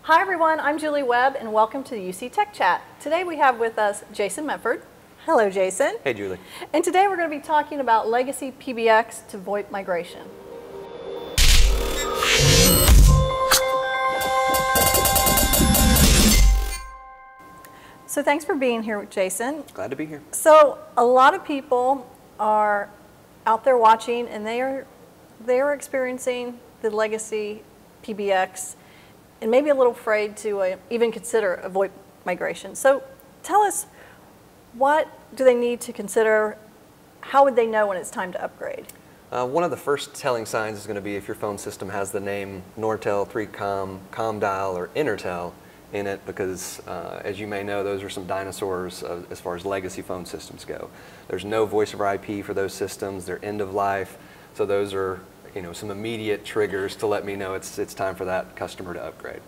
Hi everyone, I'm Julie Webb and welcome to the UC Tech Chat. Today we have with us Jason Mefford. Hello Jason. Hey Julie. And today we're going to be talking about Legacy PBX to VoIP migration. So thanks for being here, Jason. Glad to be here. So a lot of people are out there watching and they are experiencing the Legacy PBX and maybe a little afraid to even consider a VoIP migration. So tell us, what do they need to consider? How would they know when it's time to upgrade? One of the first telling signs is going to be if your phone system has the name Nortel, 3Com, ComDial, or Intertel in it, because as you may know, those are some dinosaurs as far as legacy phone systems go. There's no voice over IP for those systems. They're end of life. So those are some immediate triggers to let me know it's time for that customer to upgrade.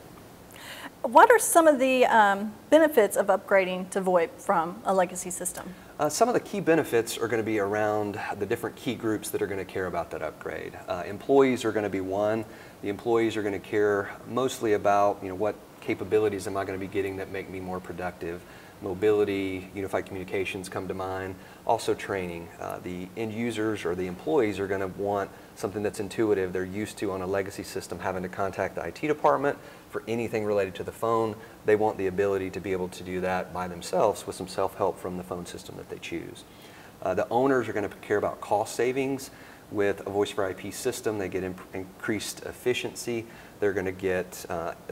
What are some of the benefits of upgrading to VoIP from a legacy system? Some of the key benefits are going to be around the different key groups that are going to care about that upgrade. Employees are going to be one. The employees are going to care mostly about what capabilities am I going to be getting that make me more productive. Mobility, unified communications come to mind. Also training. The end users or the employees are going to want something that's intuitive. They're used to, on a legacy system, having to contact the IT department for anything related to the phone. They want the ability to be able to do that by themselves with some self-help from the phone system that they choose. The owners are going to care about cost savings. With a voice over IP system, they get increased efficiency. They're going to get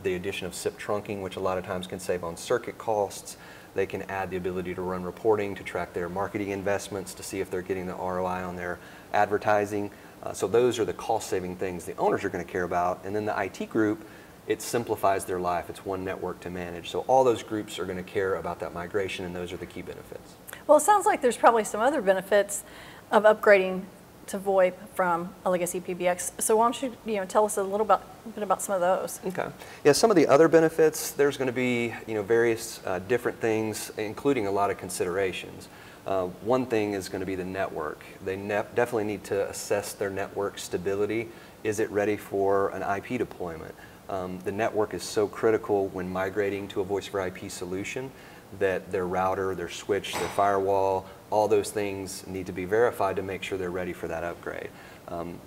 the addition of SIP trunking, which a lot of times can save on circuit costs. They can add the ability to run reporting, to track their marketing investments, to see if they're getting the ROI on their advertising. So those are the cost-saving things the owners are going to care about. And then the IT group, it simplifies their life. It's one network to manage. So all those groups are going to care about that migration, and those are the key benefits. Well, it sounds like there's probably some other benefits of upgrading to VoIP from a Legacy PBX. So why don't you, tell us a little bit about some of those? Okay. Yeah, some of the other benefits, there's going to be various different things, including a lot of considerations. One thing is going to be the network. They definitely need to assess their network stability. Is it ready for an IP deployment? The network is so critical when migrating to a voice over IP solution that their router, their switch, their firewall, all those things need to be verified to make sure they're ready for that upgrade.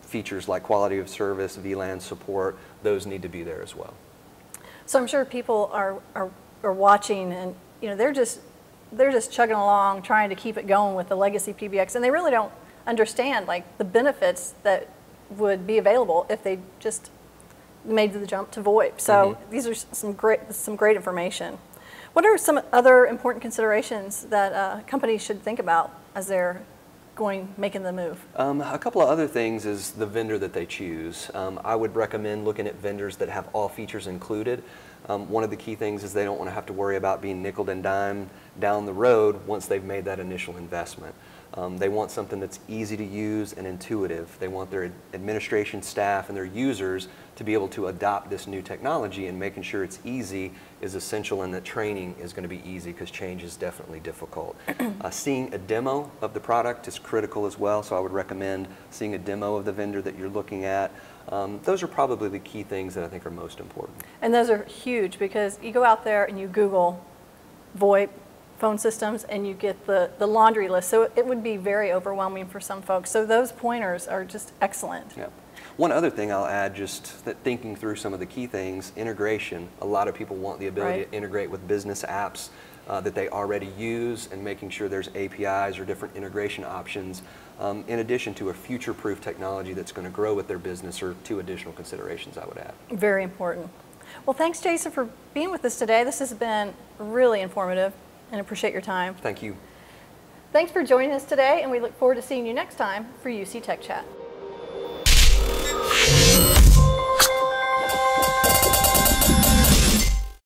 Features like quality of service, VLAN support, those need to be there as well. So I'm sure people are watching and they're just chugging along trying to keep it going with the Legacy PBX, and they really don't understand the benefits that would be available if they just made the jump to VoIP. So these are some great information. What are some other important considerations that companies should think about as they're making the move? A couple of other things is the vendor that they choose. I would recommend looking at vendors that have all features included. One of the key things is they don't want to have to worry about being nickeled and dimed down the road once they've made that initial investment. They want something that's easy to use and intuitive. They want their administration staff and their users to be able to adopt this new technology, and making sure it's easy is essential, and that training is going to be easy because change is definitely difficult. Seeing a demo of the product is critical as well, so I would recommend seeing a demo of the vendor that you're looking at. Those are probably the key things that I think are most important. And those are huge, because you go out there and you Google VoIP phone systems and you get the laundry list, so it would be very overwhelming for some folks. So those pointers are just excellent. Yep. One other thing I'll add, just that thinking through some of the key things, integration. A lot of people want the ability to integrate with business apps that they already use, and making sure there's APIs or different integration options, in addition to a future-proof technology that's going to grow with their business, or two additional considerations I would add. Very important. Well, thanks Jason for being with us today. This has been really informative, and appreciate your time. Thank you. Thanks for joining us today, and we look forward to seeing you next time for UC Tech Chat.